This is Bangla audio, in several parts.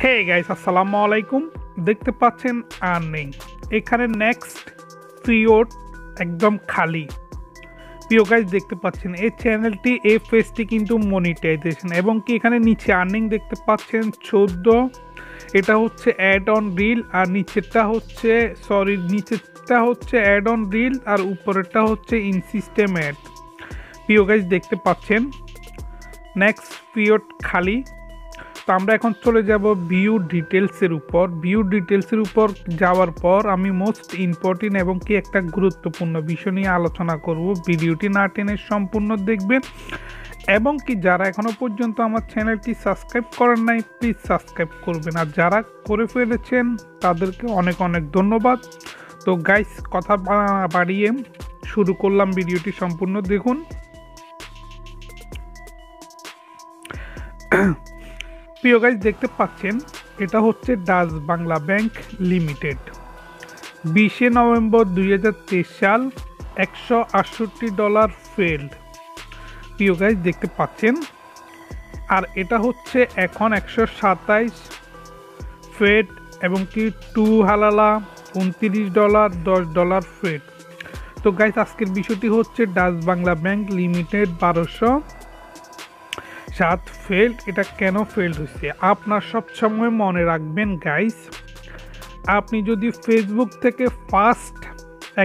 হে গাইস, আসসালামু আলাইকুম। দেখতে পাচ্ছেন আর্নিং, এখানে নেক্সট পিরিয়ড একদম খালি। প্রিয় গাইস, দেখতে পাচ্ছেন এই চ্যানেলটি এই পেজটি কিন্তু মনিটাইজেশন এবং কি এখানে নিচে আর্নিং দেখতে পাচ্ছেন 14। এটা হচ্ছে অ্যাড অন রিল আর নিচেরটা হচ্ছে অ্যাড অন রিল আর উপরেরটা হচ্ছে ইন সিস্টেম অ্যাড। প্রিয় গাইস, দেখতে পাচ্ছেন নেক্সট পিরিয়ড খালি। তো আমরা এখন চলে যাব ভিউ ডিটেলসের উপর। ভিউ ডিটেলসের উপর যাওয়ার পর আমি মোস্ট ইম্পর্টেন্ট এবং কি একটা গুরুত্বপূর্ণ বিষয় নিয়ে আলোচনা করব। ভিডিওটি না টেনে সম্পূর্ণ দেখবেন এবং কি যারা এখনও পর্যন্ত আমার চ্যানেলটি সাবস্ক্রাইব করেন নাই প্লিজ সাবস্ক্রাইব করবেন, আর যারা করে ফেলেছেন তাদেরকে অনেক অনেক ধন্যবাদ। তো গাইস, কথা বাড়িয়ে শুরু করলাম, ভিডিওটি সম্পূর্ণ দেখুন। প্রিয় গাইস, দেখতে পাচ্ছেন এটা হচ্ছে Dutch Bangla bank limited. 20 November 2023 সাল, $168 ফেল্ড। প্রিয় গাইস, দেখতে পাচ্ছেন আর এটা হচ্ছে এখন 127 ফেড এবং কি 2 হালালা $29, $10 ফেড। তো গাইস, আজকের বিষয়টি হচ্ছে Dutch Bangla bank limited 1207 failed. এটা কেন ফেল্ড হয়েছে আপনার সবসময় মনে রাখবেন গাইস। আপনি যদি ফেসবুক থেকে ফার্স্ট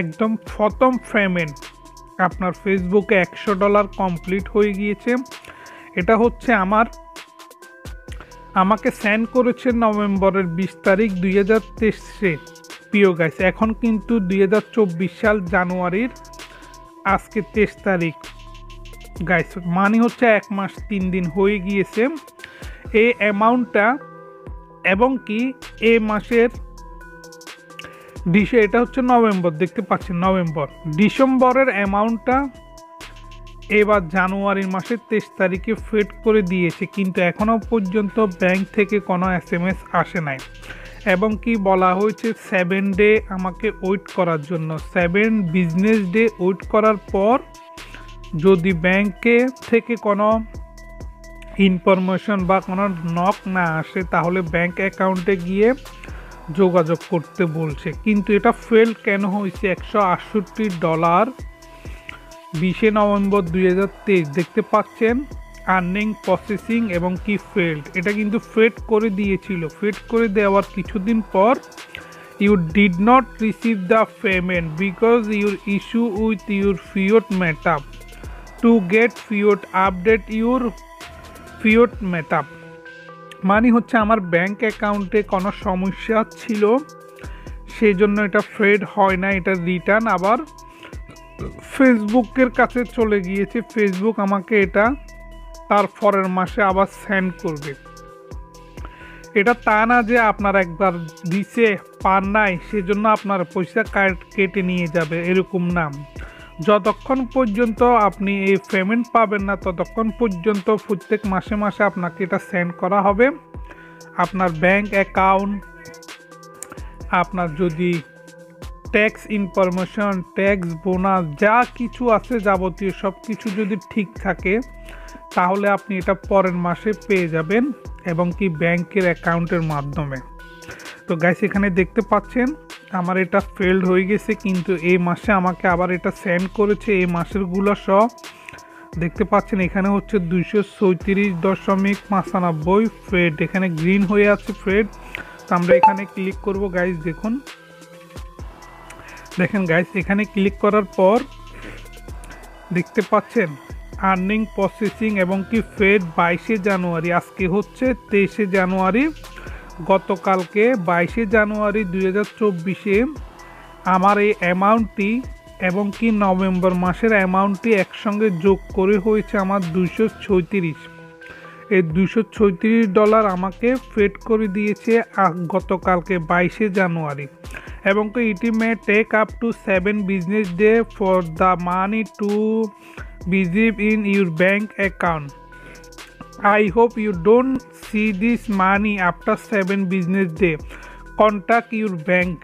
একদম প্রথম পেমেন্ট আপনার ফেসবুকে $100 কমপ্লিট হয়ে গিয়েছে, এটা হচ্ছে আমাকে সেন্ড করেছে নভেম্বরের 20 তারিখ 2023-এ। প্রিয় গাইস, এখন কিন্তু 2024 সাল জানুয়ারির আজকে 23 তারিখ গাইস, মানে হচ্ছে 1 মাস 3 দিন হয়ে গিয়েছে এই অ্যামাউন্টটা। এবং কি এই মাসের এটা হচ্ছে নভেম্বর, দেখতে পাচ্ছেন নভেম্বর, ডিসেম্বরের অ্যামাউন্টটা এবার জানুয়ারির মাসের 23 তারিখে ফেড করে দিয়েছে, কিন্তু এখনও পর্যন্ত ব্যাংক থেকে কোনো SMS আসে নাই। এবং কি বলা হয়েছে 7 ডে আমাকে ওয়েট করার জন্য। 7 বিজনেস ডে ওয়েট করার পর যদি ব্যাংকে থেকে কোনো ইনফরমেশন বা কোনো নক না আসে তাহলে ব্যাংক অ্যাকাউন্টে গিয়ে যোগাযোগ করতে বলছে। কিন্তু এটা ফেল কেন হয়েছে? $168 20 নভেম্বর 2023 দেখতে পাচ্ছেন আর্নিং প্রসেসিং এবং কি ফেল্ড। এটা কিন্তু ফেড করে দিয়েছিল। ফেড করে দেওয়ার কিছুদিন পর you did not receive the payment because your issue with your ফিওট মেটাপ টু গেট ফিওট আপডেট ইউর ফিওট মেটাপ। মানে হচ্ছে আমার ব্যাংক অ্যাকাউন্টে কোনো সমস্যা ছিল, সেই জন্য এটা ফেড হয় না। এটা রিটার্ন আবার ফেসবুকের কাছে চলে গিয়েছে। ফেসবুক আমাকে এটা তার পরের মাসে আবার সেন্ড করবে। এটা তা না যে আপনার একবার দিছে পান নাই সেজন্য আপনার পয়সা কেটে নিয়ে যাবে, এরকম না। যতক্ষণ পর্যন্ত আপনি এই পেমেন্ট পাবেন না ততক্ষণ পর্যন্ত প্রত্যেক মাসে মাসে আপনাকে এটা সেন্ড করা হবে। আপনার ব্যাংক অ্যাকাউন্ট, আপনার যদি ট্যাক্স ইনফরমেশন, ট্যাক্স বোনাস যা কিছু আছে যাবতীয় সব কিছু যদি ঠিক থাকে তাহলে আপনি এটা পরের মাসে পেয়ে যাবেন এবং কি ব্যাংকের অ্যাকাউন্টের মাধ্যমে। তো গাইস, এখানে দেখতে পাচ্ছেন আমার এটা ফেল্ড হয়ে গেছে, কিন্তু এই মাসে আমাকে আবার এটা সেন্ড করেছে। এই মাসেরগুলো সব দেখতে পাচ্ছেন। এখানে হচ্ছে 234.95 ফেড, এখানে গ্রিন হয়ে আছে ফেড। তো আমরা এখানে ক্লিক করব গাইস। দেখেন গাইস, এখানে ক্লিক করার পর দেখতে পাচ্ছেন আর্নিং প্রসেসিং এবং কি ফেড 22 জানুয়ারি। আজকে হচ্ছে 23 জানুয়ারি। গতকালকে 22 জানুয়ারি 2024-এ আমার এই অ্যামাউন্টটি এবং কি নভেম্বর মাসের অ্যামাউন্টটি একসঙ্গে যোগ করে হয়েছে আমার 236। এই $236 আমাকে ফেড করে দিয়েছে গতকালকে 22 জানুয়ারি। এবং কি it may take up to 7 business day for the money to visit in your bank account. I hope you don't see this money after 7 business day. Contact your bank.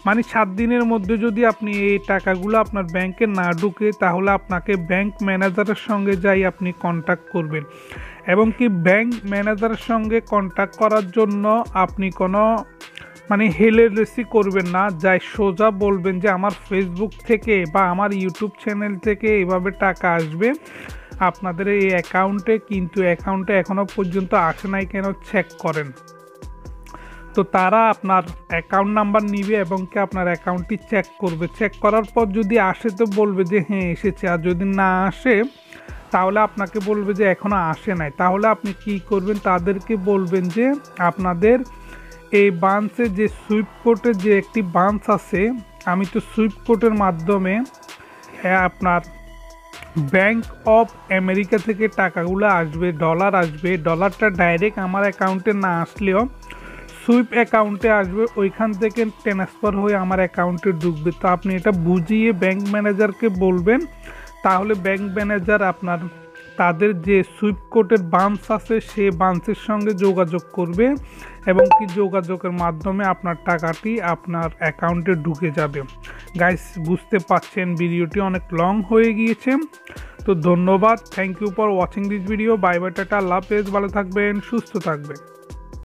মানে 7 দিনের মধ্যে যদি আপনি এই টাকাগুলো আপনার ব্যাংকে না ঢুকে তাহলে আপনাকে ব্যাংক ম্যানেজারের সঙ্গে যাই আপনি কন্ট্যাক্ট করবেন। এবং কি ব্যাংক ম্যানেজারের সঙ্গে কন্ট্যাক্ট করার জন্য আপনি কোনো হেলেরেসি করবেন না, যাই সোজা বলবেন যে আমার ফেসবুক থেকে বা আমার ইউটিউব চ্যানেল থেকে এভাবে টাকা আসবে আপনাদের এই অ্যাকাউন্টে, কিন্তু অ্যাকাউন্টে এখনও পর্যন্ত আসে নাই, কেন চেক করেন। তো তারা আপনার অ্যাকাউন্ট নাম্বার নিবে এবং কি আপনার অ্যাকাউন্টটি চেক করবে। চেক করার পর যদি আসে তো বলবে যে হ্যাঁ এসেছে, আর যদি না আসে তাহলে আপনাকে বলবে যে এখনও আসে নাই। তাহলে আপনি কি করবেন, তাদেরকে বলবেন যে আপনাদের এই বান্সে যে সুইফট কোডের যে একটি বান্স আছে, আমি তো সুইফট কোডের মাধ্যমে আপনার ব্যাংক অফ আমেরিকা থেকে টাকাগুলো আসবে, ডলার আসবে, ডলারটা ডাইরেক্ট আমার অ্যাকাউন্টে না আসলেও সুইপ অ্যাকাউন্টে আসবে, ওইখান থেকে ট্রান্সফার হয়ে আমার অ্যাকাউন্টে ঢুকবে। তো আপনি এটা বুঝিয়ে ব্যাংক ম্যানেজারকে বলবেন, তাহলে ব্যাংক ম্যানেজার আপনার তাদের যে সুইপ কোডের বান্স আছে সে বান্সের সঙ্গে যোগাযোগ করবে এবং কি যোগাযোগের মাধ্যমে আপনার টাকাটি আপনার অ্যাকাউন্টে ঢুকে যাবে। গাইস, বুঝতে পারছেন ভিডিওটি অনেক লং হয়ে গিয়েছে। তো ধন্যবাদ, thank you for watching this video. Bye bye, টাটা, আল্লাহ হাফেজ, ভালো থাকবেন, সুস্থ থাকবেন।